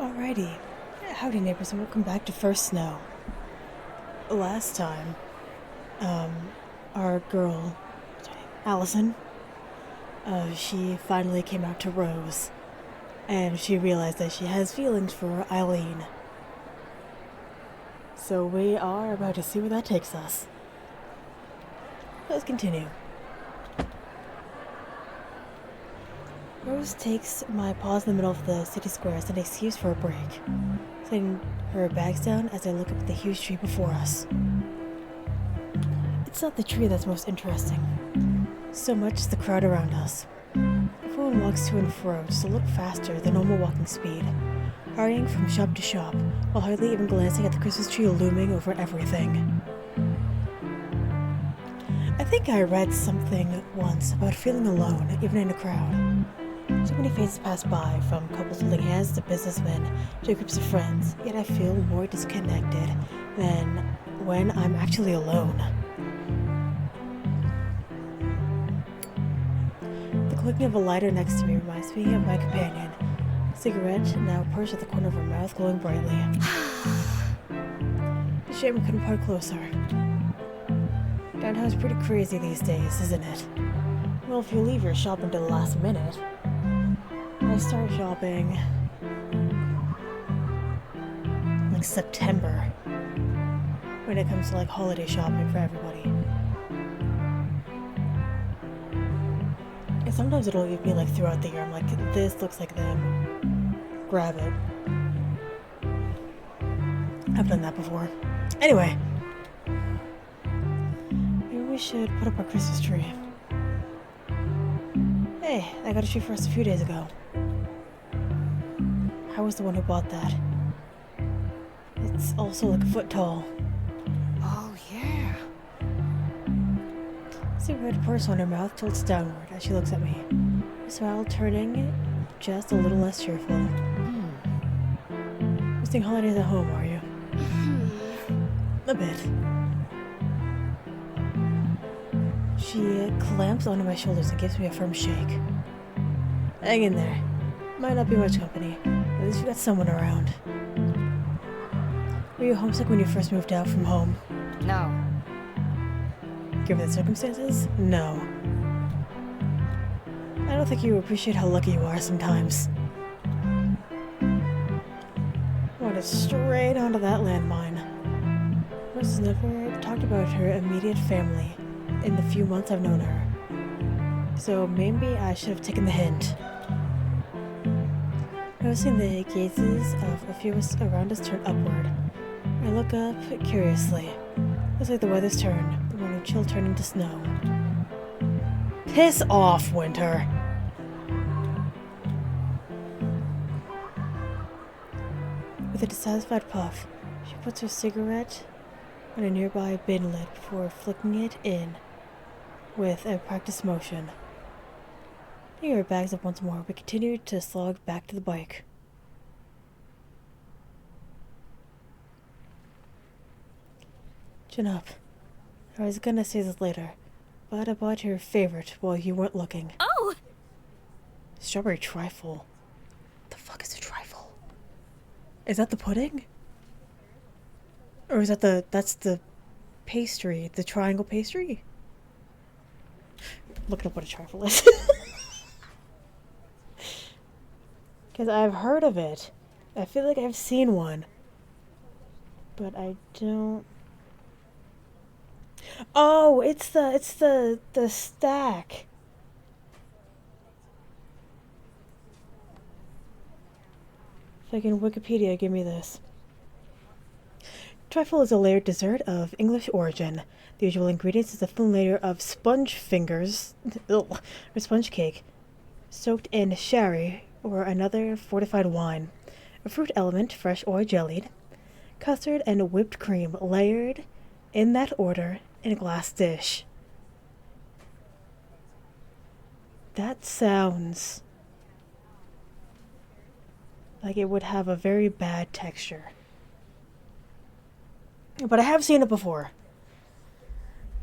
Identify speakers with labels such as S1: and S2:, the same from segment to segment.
S1: Alrighty. Howdy neighbors and welcome back to First Snow. Last time, our girl, Allison, she finally came out to Rose, and she realized that she has feelings for Eileen. So we are about to see where that takes us. Let's continue. Rose takes my pause in the middle of the city square as an excuse for a break, setting her bags down as I look up at the huge tree before us. It's not the tree that's most interesting, so much as the crowd around us. Everyone walks to and fro just a little faster than normal walking speed, hurrying from shop to shop, while hardly even glancing at the Christmas tree looming over everything. I think I read something once about feeling alone, even in a crowd. So many faces pass by, from couples holding hands to businessmen to groups of friends, yet I feel more disconnected than when I'm actually alone. The clicking of a lighter next to me reminds me of my companion, a cigarette now perched at the corner of her mouth glowing brightly. Shame we couldn't part closer. Downtown's pretty crazy these days, isn't it? Well, if you leave your shopping to the last minute. I start shopping like September when it comes to like holiday shopping for everybody. And sometimes it'll even be like throughout the year. I'm like, this looks like them. Grab it. I've done that before. Anyway. Maybe we should put up our Christmas tree. Hey, I got a tree for us a few days ago. I was the one who bought that. It's also like a foot tall.
S2: Oh, yeah.
S1: Cigarette purse on her mouth tilts downward as she looks at me, her smile turning just a little less cheerful. Missing holidays at home, are you? A bit. She clamps onto my shoulders and gives me a firm shake. Hang in there. Might not be much company. At least you got someone around. Were you homesick when you first moved out from home?
S2: No.
S1: Given the circumstances? No. I don't think you appreciate how lucky you are sometimes. Wanted straight onto that landmine. Rose has never talked about her immediate family in the few months I've known her. So maybe I should have taken the hint. Noticing the gazes of a few of us around us turn upward, I look up curiously. Looks like the weather's turned, the morning chill turning to snow. Piss off, Winter! With a dissatisfied puff, she puts her cigarette on a nearby bin lid before flicking it in with a practiced motion. Picking her bags up once more, we continue to slog back to the bike. Chin up. I was gonna say this later, but I bought your favorite while you weren't looking.
S2: Oh!
S1: Strawberry trifle. The fuck is a trifle? Is that the pudding? Or is that that's the pastry, the triangle pastry? Looking up what a trifle is. Because I've heard of it. I feel like I've seen one. But I don't... Oh, it's the stack. Fucking Wikipedia, give me this. Trifle is a layered dessert of English origin. The usual ingredients is a thin layer of sponge fingers, or sponge cake, soaked in sherry or another fortified wine, a fruit element, fresh or jellied, custard and whipped cream layered in that order in a glass dish. That sounds like it would have a very bad texture. But I have seen it before.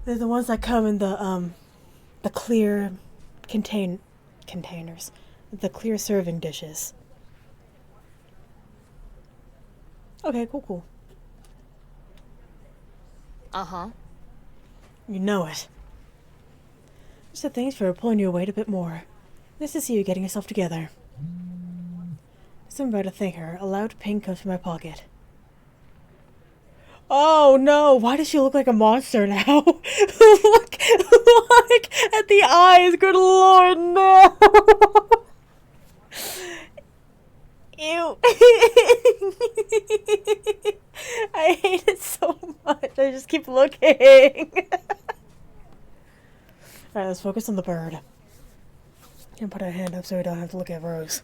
S1: They're the ones that come in the clear containers. The clear serving dishes. Okay, cool.
S2: Uh-huh.
S1: You know it. So thanks for pulling your weight a bit more. Nice to see you getting yourself together. As I'm about to thank her, a loud ping comes from my pocket. Oh no, why does she look like a monster now? look at the eyes, good lord, no! Ew. I hate it so much, I just keep looking. Alright, let's focus on the bird. And put our hand up so we don't have to look at Rose.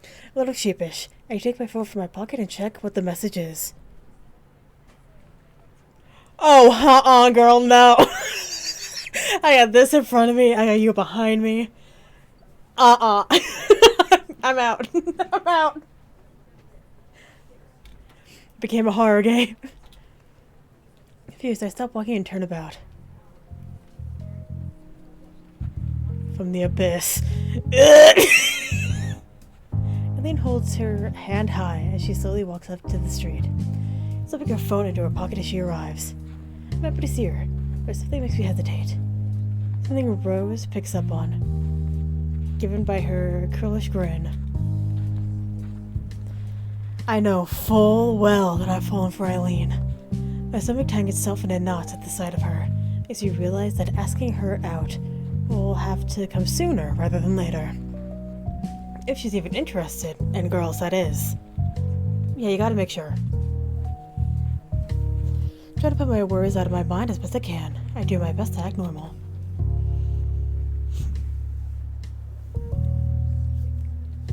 S1: A little sheepish, I take my phone from my pocket and check what the message is. Oh, girl, no. I got this in front of me. I got you behind me. I'm out. I'm out. It became a horror game. Confused, I stop walking and turn about. From the abyss. Eileen holds her hand high as she slowly walks up to the street, slipping her phone into her pocket as she arrives. I'm happy to see her, but something makes me hesitate. Something Rose picks up on, given by her curlish grin. I know full well that I've fallen for Eileen. My stomach tangles itself in a knot at the sight of her, as you realize that asking her out will have to come sooner rather than later. If she's even interested, and girls, that is. Yeah, you gotta make sure. Try to put my worries out of my mind as best I can. I do my best to act normal.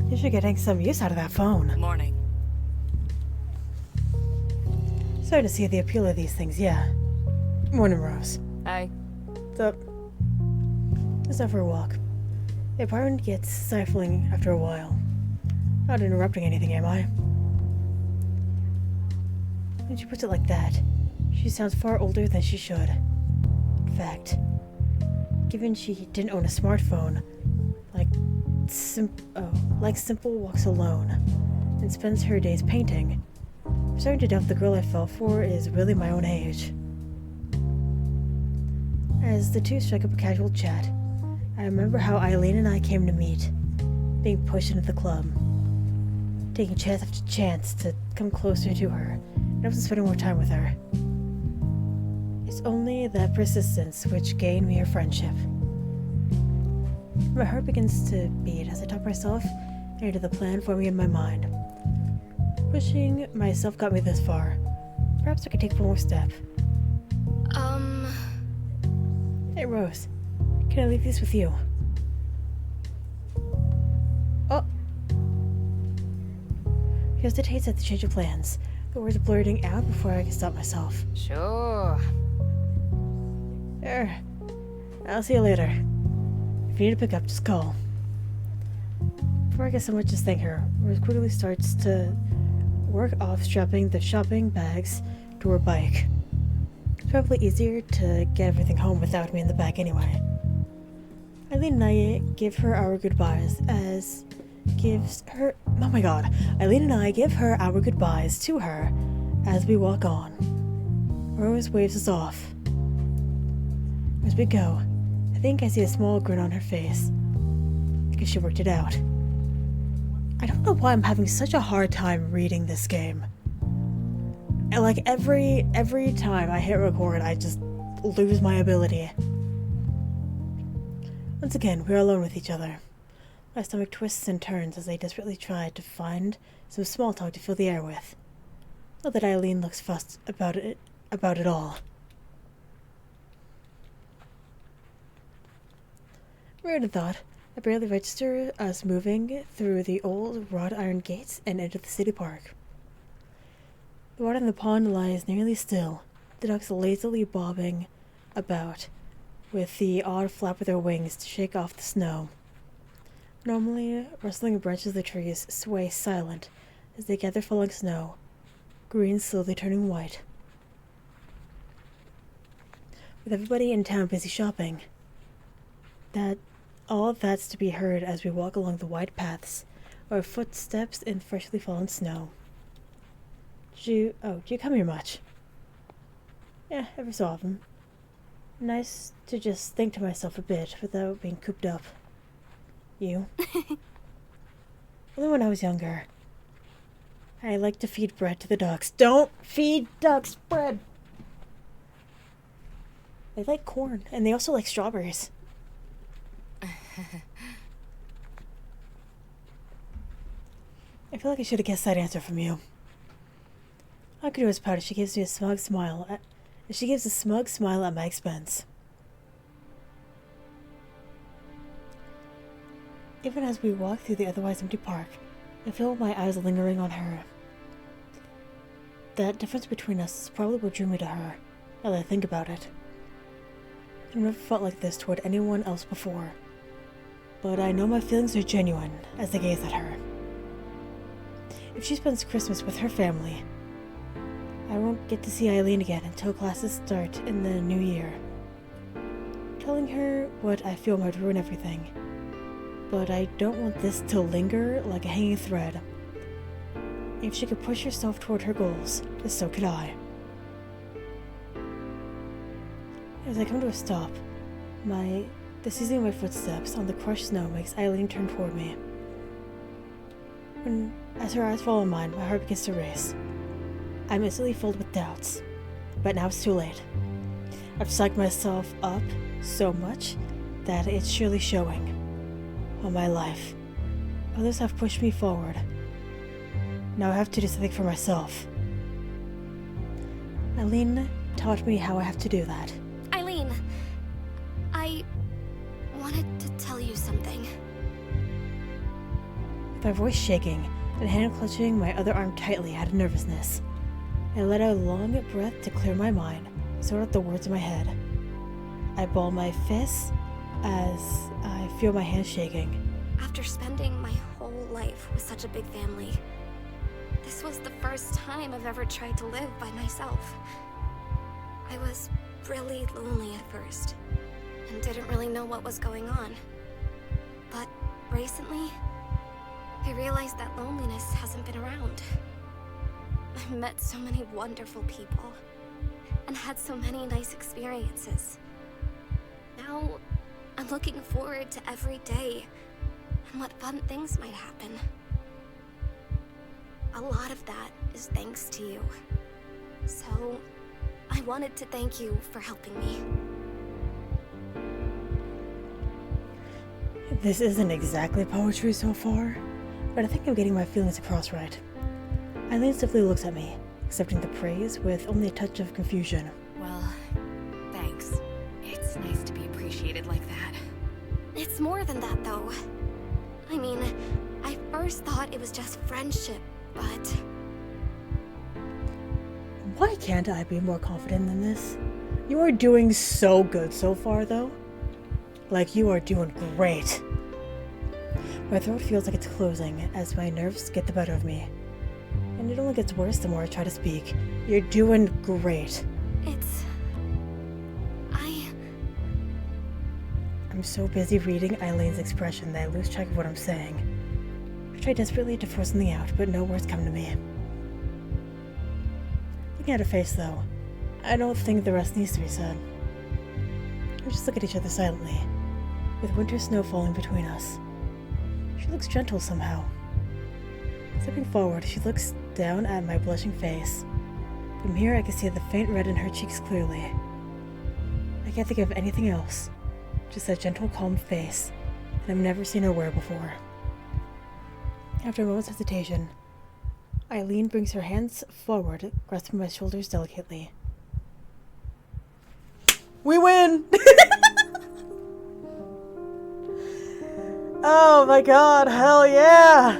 S1: You're getting some use out of that phone.
S2: Morning.
S1: Starting to see the appeal of these things, yeah. Morning, Rose.
S2: Hey.
S1: What's up? Let's out for a walk. The apartment gets stifling after a while. Not interrupting anything, am I? When she puts it like that, she sounds far older than she should. In fact, given she didn't own a smartphone, like Simple walks alone and spends her days painting, I'm starting to doubt the girl I fell for is really my own age. As the two strike up a casual chat, I remember how Eileen and I came to meet, being pushed into the club, taking chance after chance to come closer to her, and also spending more time with her. It's only that persistence which gained me her friendship. My heart begins to beat as I talk myself into the plan forming in my mind. Pushing myself got me this far. Perhaps I could take one more step. Hey, Rose. Can I leave this with you? Oh! He hesitates at the change of plans, the words blurting out before I can stop myself.
S2: Sure.
S1: There. I'll see you later. If you need to pick up, just call. Before I get so much as thank her, Rose quickly starts to work off strapping the shopping bags to her bike. It's probably easier to get everything home without me in the back anyway. Eileen and I give her our goodbyes Eileen and I give her our goodbyes to her as we walk on. Rose waves us off. As we go, I think I see a small grin on her face, because she worked it out. I don't know why I'm having such a hard time reading this game. And like every time I hit record, I just lose my ability. Once again, we're alone with each other. My stomach twists and turns as I desperately try to find some small talk to fill the air with. Not that Eileen looks fussed about it all. Weird thought. I barely register us moving through the old wrought iron gates and into the city park. The water in the pond lies nearly still, the ducks lazily bobbing about, with the odd flap of their wings to shake off the snow. Normally, rustling branches of the trees sway silent as they gather falling snow, green slowly turning white. With everybody in town busy shopping, all that's to be heard as we walk along the wide paths, our footsteps in freshly fallen snow. Do you come here much? Yeah, every so often. Nice to just think to myself a bit without being cooped up. You? Only when I was younger. I like to feed bread to the ducks. Don't feed ducks bread! They like corn, and they also like strawberries. I feel like I should have guessed that answer from you. All I could do is pout as she gives me a smug smile. She gives a smug smile at my expense. Even as we walk through the otherwise empty park, I feel my eyes lingering on her. That difference between us is probably what drew me to her, now that I think about it. I've never felt like this toward anyone else before, but I know my feelings are genuine as I gaze at her. If she spends Christmas with her family, I won't get to see Eileen again until classes start in the new year. Telling her what I feel might ruin everything, but I don't want this to linger like a hanging thread. If she could push herself toward her goals, so could I. As I come to a stop, the seizing of my footsteps on the crushed snow makes Eileen turn toward me. As her eyes fall on mine, my heart begins to race. I'm instantly filled with doubts, but now it's too late. I've psyched myself up so much that it's surely showing. All my life, others have pushed me forward. Now I have to do something for myself. Eileen taught me how I have to do that.
S3: Eileen, I wanted to tell you something.
S1: With my voice shaking and hand clutching my other arm tightly out of nervousness, I let out a long breath to clear my mind, sort out the words in my head. I ball my fists as I feel my hands shaking.
S3: After spending my whole life with such a big family, this was the first time I've ever tried to live by myself. I was really lonely at first, and didn't really know what was going on. But recently, I realized that loneliness hasn't been around. I've met so many wonderful people, and had so many nice experiences. Now, I'm looking forward to every day, and what fun things might happen. A lot of that is thanks to you. So, I wanted to thank you for helping me.
S1: This isn't exactly poetry so far, but I think I'm getting my feelings across right. Eileen simply looks at me, accepting the praise with only a touch of confusion.
S2: Well, thanks. It's nice to be appreciated like that.
S3: It's more than that, though. I mean, I first thought it was just friendship, but...
S1: Why can't I be more confident than this? You are doing so good so far, though. Like, you are doing great. My throat feels like it's closing as my nerves get the better of me. And it only gets worse the more I try to speak. You're doing great. I'm so busy reading Eileen's expression that I lose track of what I'm saying. I try desperately to force something out, but no words come to me. Looking at her face, though, I don't think the rest needs to be said. We just look at each other silently, with winter snow falling between us. She looks gentle somehow. Stepping forward, she looks down at my blushing face. From here, I can see the faint red in her cheeks clearly. I can't think of anything else. Just that gentle, calm face that I've never seen her wear before. After a moment's hesitation, Eileen brings her hands forward, grasping my shoulders delicately. We win! Oh my god, hell yeah!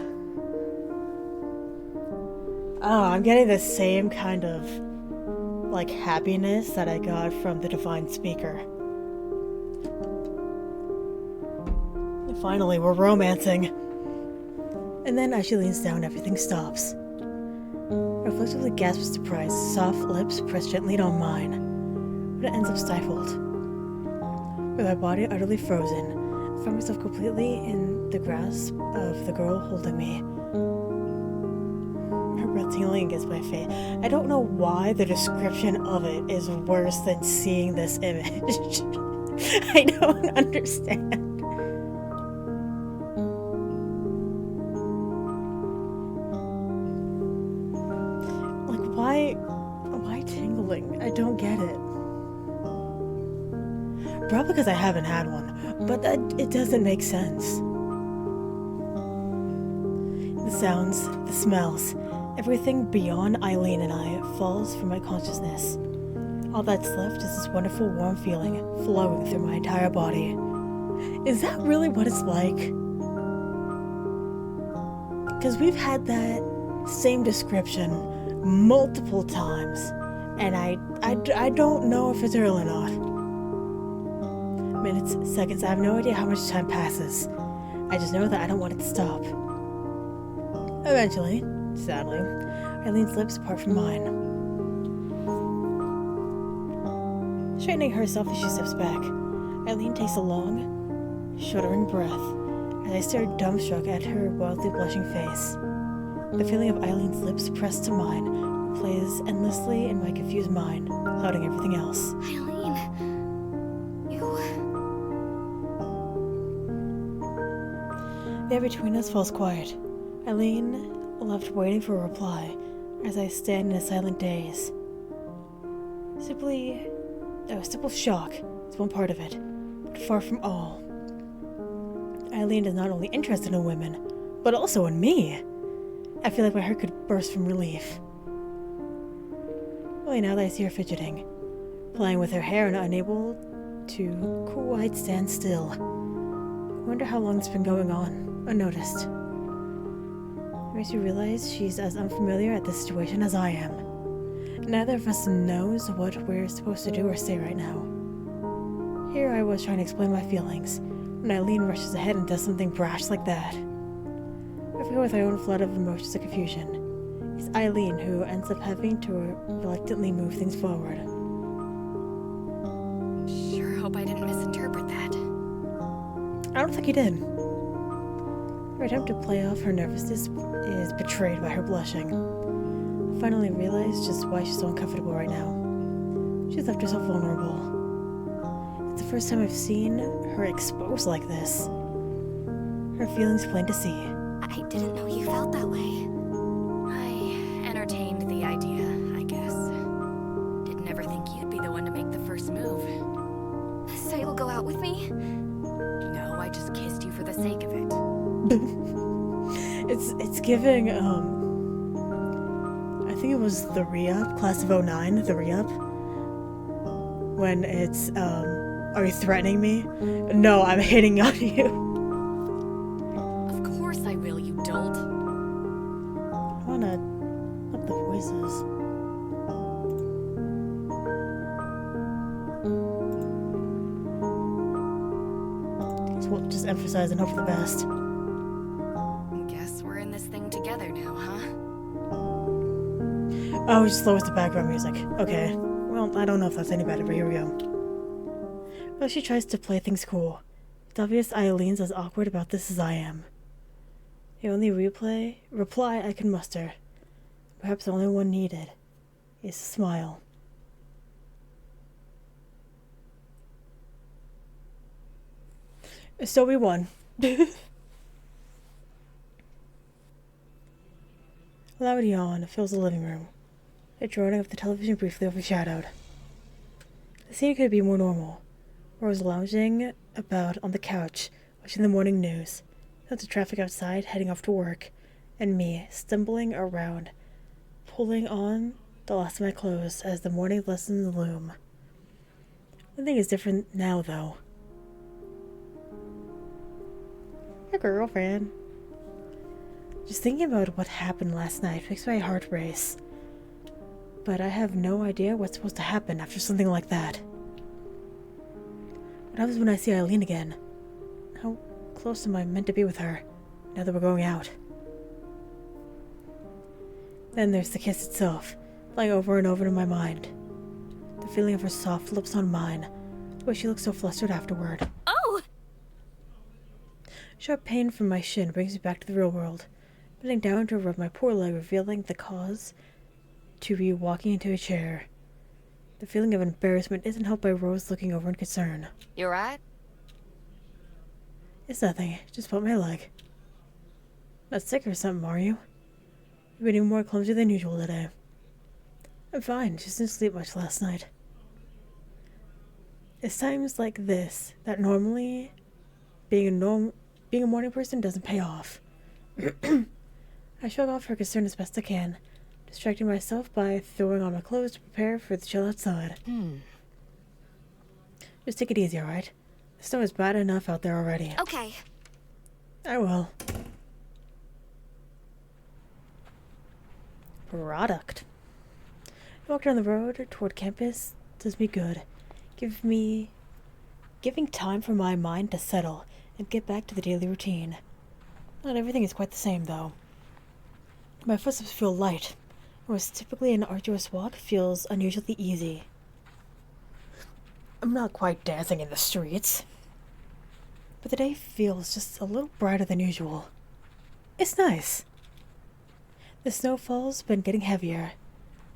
S1: Oh, I'm getting the same kind of, like, happiness that I got from the Divine Speaker. Finally, we're romancing. And then as she leans down, everything stops. I reflectively gasp with surprise, soft lips press gently on mine, but it ends up stifled. With my body utterly frozen, I find myself completely in the grasp of the girl holding me. Her breath tingling against my face. I don't know why the description of it is worse than seeing this image. I don't understand. Like, why tingling? I don't get it. Probably because I haven't had one, but it doesn't make sense. The sounds, the smells, everything beyond Eileen and I falls from my consciousness. All that's left is this wonderful warm feeling flowing through my entire body. Is that really what it's like? Because we've had that same description multiple times, and I don't know if it's real or not. Minutes, seconds, I have no idea how much time passes. I just know that I don't want it to stop. Eventually, sadly, Eileen's lips part from mine. Straightening herself as she steps back, Eileen takes a long, shuddering breath as I stare dumbstruck at her wildly blushing face. The feeling of Eileen's lips pressed to mine plays endlessly in my confused mind, clouding everything else.
S3: Eileen, you...
S1: The air between us falls quiet. Eileen left waiting for a reply as I stand in a silent daze. Simple shock is one part of it, but far from all. Eileen is not only interested in women, but also in me. I feel like my heart could burst from relief. Only now that I see her fidgeting, playing with her hair and unable to quite stand still. I wonder how long it's been going on, unnoticed. It makes me realize she's as unfamiliar at this situation as I am. Neither of us knows what we're supposed to do or say right now. Here I was trying to explain my feelings, when Eileen rushes ahead and does something brash like that. I forget with my own flood of emotions and confusion. It's Eileen who ends up having to reluctantly move things forward.
S2: Sure hope I didn't misinterpret that.
S1: I don't think he did. Her attempt to play off her nervousness is betrayed by her blushing. I finally realized just why she's so uncomfortable right now. She's left herself vulnerable. It's the first time I've seen her exposed like this. Her feelings plain to see.
S3: I didn't know you felt that way.
S2: I entertained the idea, I guess. Didn't ever think you'd be the one to make the first move.
S3: So you'll go out with me?
S2: No, I just kissed you for the sake of it.
S1: It's giving, I think it was the re-up, class of 09, the re-up. When it's, are you threatening me? No, I'm hitting on you.
S2: Of course I will, you dolt.
S1: I wanna up the voices. We'll just emphasize and hope for the best.
S2: Guess we're in this thing together now, huh?
S1: Oh, just lowers the background music. Okay. Well, I don't know if that's any better, but here we go. Well, she tries to play things cool. It's obvious Eileen's as awkward about this as I am. The only reply I can muster, perhaps the only one needed, is a smile. So we won. A loud yawn fills the living room. The droning of the television briefly overshadowed. The scene could be more normal. Rose lounging about on the couch, watching the morning news, not the traffic outside heading off to work, and me stumbling around, pulling on the last of my clothes as the morning lessons loom. One thing is different now, though. Your girlfriend. Just thinking about what happened last night makes my heart race. But I have no idea what's supposed to happen after something like that. What happens when I see Eileen again? How close am I meant to be with her, now that we're going out? Then there's the kiss itself, playing over and over in my mind. The feeling of her soft lips on mine, the way she looks so flustered afterward.
S3: Oh!
S1: Sharp pain from my shin brings me back to the real world, bending down to rub my poor leg, revealing the cause to be walking into a chair. The feeling of embarrassment isn't helped by Rose looking over in concern.
S2: You alright?
S1: It's nothing, just bumped my leg. Not sick or something, are you? You've been even more clumsy than usual today. I'm fine, just didn't sleep much last night. It's times like this that normally being a morning person doesn't pay off. I shrug off her concern as best I can, distracting myself by throwing on my clothes to prepare for the chill outside. Just take it easy, alright? The snow is bad enough out there already.
S3: Okay.
S1: I will. Product. I walk down the road toward campus does me good. Giving time for my mind to settle and get back to the daily routine. Not everything is quite the same, though. My footsteps feel light. What was typically an arduous walk feels unusually easy. I'm not quite dancing in the streets, but the day feels just a little brighter than usual. It's nice. The snowfall's been getting heavier,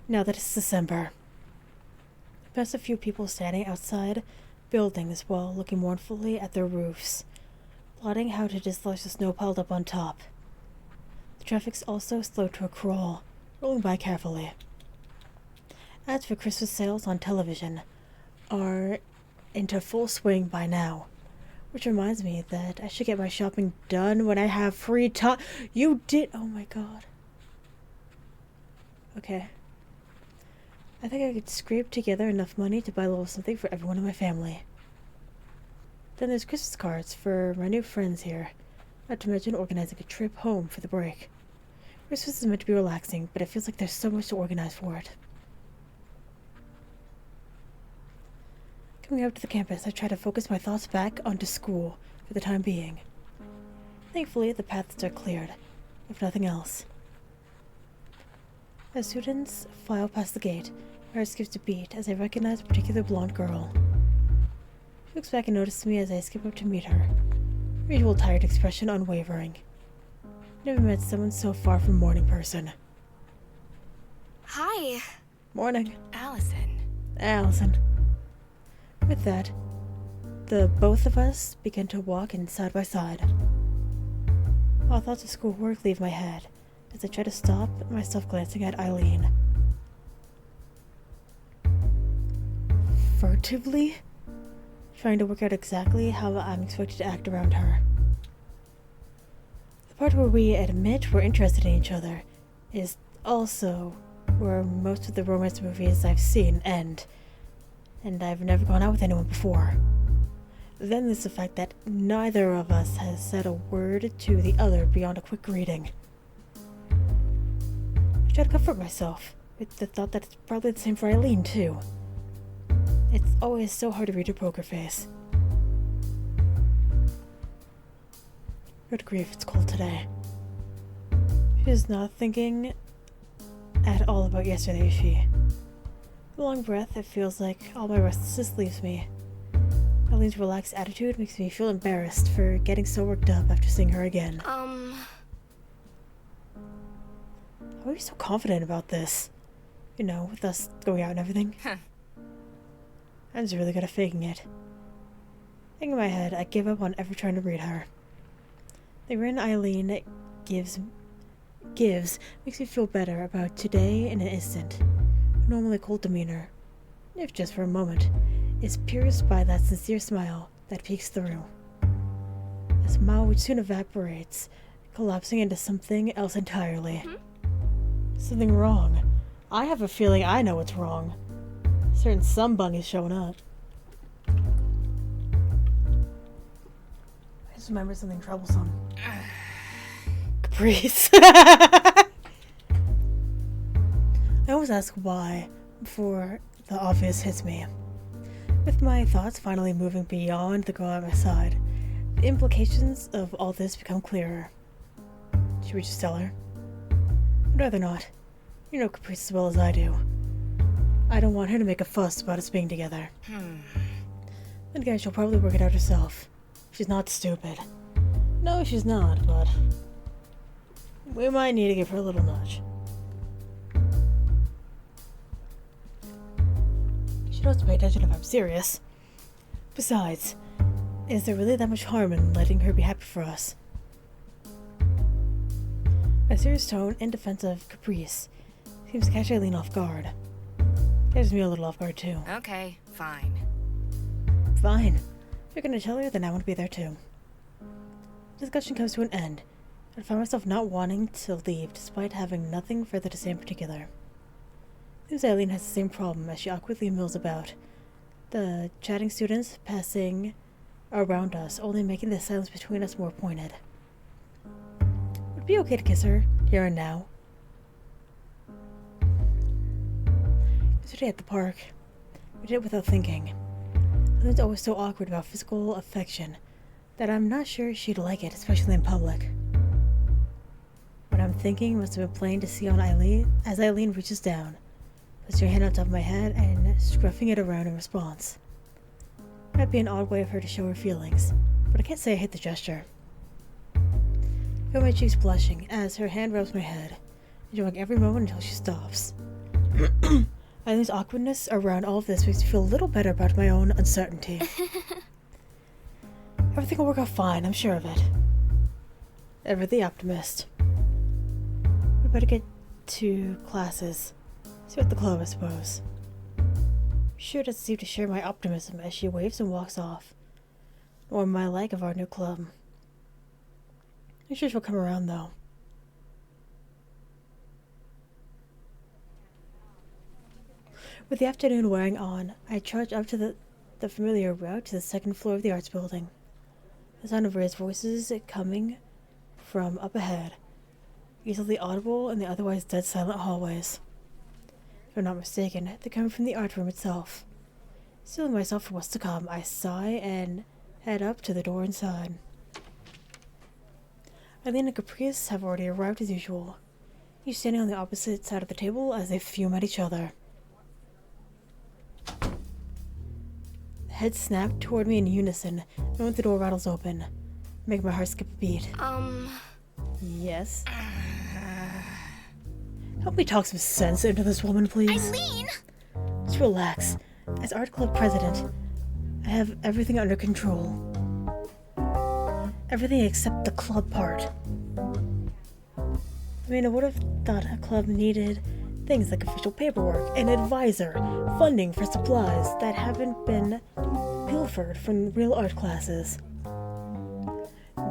S1: now that it's December. I pass a few people standing outside buildings while looking mournfully at their roofs, plotting how to dislodge the snow piled up on top. The traffic's also slowed to a crawl, rolling by carefully. Ads for Christmas sales on television are into full swing by now, which reminds me that I should get my shopping done when I have free time. You did? Oh my god. Okay. I think I could scrape together enough money to buy a little something for everyone in my family. Then there's Christmas cards for my new friends here, not to mention organizing a trip home for the break. Christmas is meant to be relaxing, but it feels like there's so much to organize for it. Coming up to the campus, I try to focus my thoughts back onto school for the time being. Thankfully, the paths are cleared, if nothing else. As students file past the gate, my heart skips a beat as I recognize a particular blonde girl. She looks back and notices me as I skip up to meet her. Her usual tired expression unwavering. Never met someone so far from morning person.
S3: Hi.
S1: Morning.
S2: Allison.
S1: With that, the both of us begin to walk in side by side. All thoughts of schoolwork leave my head as I try to stop myself glancing at Eileen. Furtively, trying to work out exactly how I'm expected to act around her. The part where we admit we're interested in each other is also where most of the romance movies I've seen end, and I've never gone out with anyone before. Then there's the fact that neither of us has said a word to the other beyond a quick greeting. I try to comfort myself with the thought that it's probably the same for Eileen, too. It's always so hard to read her poker face. Good grief, it's cold today. She's not thinking at all about yesterday, is she? With a long breath, it feels like all my restlessness leaves me. Eileen's relaxed attitude makes me feel embarrassed for getting so worked up after seeing her again. How are you so confident about this? You know, with us going out and everything? I'm just really good at faking it. Thinking in my head, I give up on ever trying to read her. The grin Eileen gives makes me feel better about today in an instant. Her normally cold demeanor, if just for a moment, is pierced by that sincere smile that peeks through. A smile which soon evaporates, collapsing into something else entirely. Something wrong. I have a feeling I know what's wrong. Certain some bunny's showing up. I just remember something troublesome. Caprice. I always ask why before the obvious hits me. With my thoughts finally moving beyond the girl at my side, the implications of all this become clearer. Should we just tell her? I'd rather not. You know Caprice as well as I do. I don't want her to make a fuss about us being together. Then again, she'll probably work it out herself. She's not stupid. No, she's not, but We might need to give her a little nudge. She knows to pay attention if I'm serious. Besides, is there really that much harm in letting her be happy for us? My serious tone in defense of caprice seems to catch Eileen off guard. Catches me a little off guard too.
S2: Okay, fine.
S1: Fine. If you're gonna tell her, then I want to be there too. The discussion comes to an end. I find myself not wanting to leave despite having nothing further to say in particular. Seems Eileen has the same problem as she awkwardly mills about. The chatting students passing around us, only making the silence between us more pointed. Would it be okay to kiss her, here and now? Yesterday at the park, we did it without thinking. Eileen's always so awkward about physical affection that I'm not sure she'd like it, especially in public. What I'm thinking must have been plain to see on Eileen as Eileen reaches down, puts her hand on top of my head, and scruffing it around in response. Might be an odd way of her to show her feelings, but I can't say I hate the gesture. I feel my cheeks blushing as her hand rubs my head, enjoying every moment until she stops. Eileen's awkwardness around all of this makes me feel a little better about my own uncertainty. Everything will work out fine, I'm sure of it. Ever the optimist. We better get to classes. See what the club, I suppose. Sure doesn't seem to share my optimism as she waves and walks off. Nor my like of our new club. I'm sure she'll come around, though. With the afternoon wearing on, I trudge up to the familiar route to the second floor of the arts building. The sound of raised voices coming from up ahead, easily audible in the otherwise dead silent hallways. If I'm not mistaken, they're coming from the art room itself. Sealing myself for what's to come, I sigh and head up to the door inside. Eileen and Caprice have already arrived as usual, each standing on the opposite side of the table as they fume at each other. Heads snap toward me in unison, and when the door rattles open, making my heart skip a beat. Yes? Help me talk some sense into this woman, please.
S3: Eileen!
S1: Just relax. As art club president, I have everything under control. Everything except the club part. I mean, I would have thought a club needed things like official paperwork, an advisor, funding for supplies that haven't been pilfered from real art classes.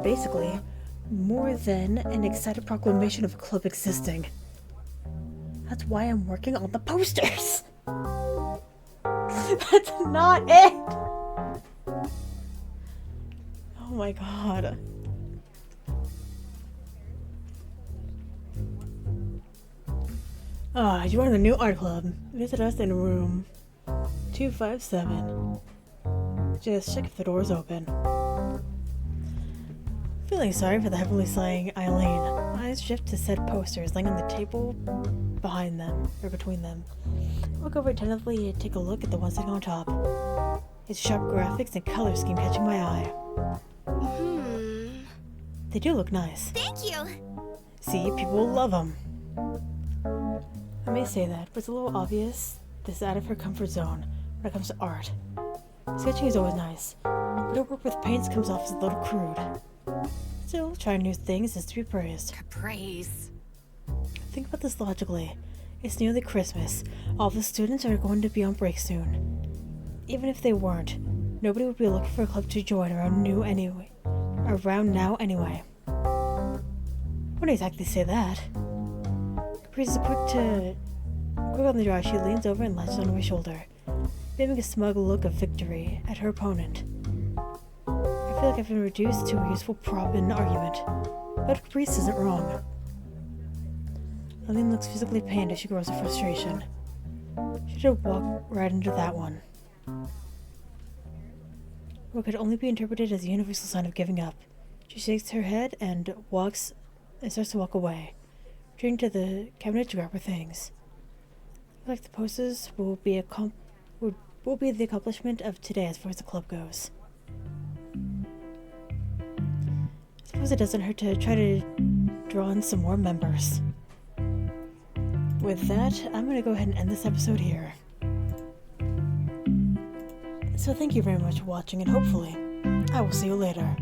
S1: Basically, more than an excited proclamation of a club existing. That's why I'm working on the posters! That's not it! Oh my god. You are in the new art club. Visit us in room 257. Just check if the door's open. Feeling sorry for the heavily sighing Eileen, eyes shift to said posters laying on the table behind them, or between them. I walk over attentively and take a look at the one sitting on top. Its sharp graphics and color scheme catching my eye. They do look nice.
S3: Thank you!
S1: See, people will love them. I may say that, but it's a little obvious this is out of her comfort zone when it comes to art. Sketching is always nice, but her work with paints comes off as a little crude. Still, trying new things is to be praised.
S2: Caprice.
S1: Think about this logically. It's nearly Christmas. All the students are going to be on break soon. Even if they weren't, nobody would be looking for a club to join around now anyway. Wouldn't exactly say that. Caprice is quick on the draw. She leans over and latches onto my shoulder, giving a smug look of victory at her opponent. I feel like I've been reduced to a useful prop in an argument, but Caprice isn't wrong. Eileen looks physically pained as she grows in frustration. She should walk right into that one. What could only be interpreted as a universal sign of giving up. She shakes her head and starts to walk away, returning to the cabinet to grab her things. I feel like the posters will be the accomplishment of today as far as the club goes. I suppose it doesn't hurt to try to draw in some more members. With that, I'm going to go ahead and end this episode here. So thank you very much for watching, and hopefully, I will see you later.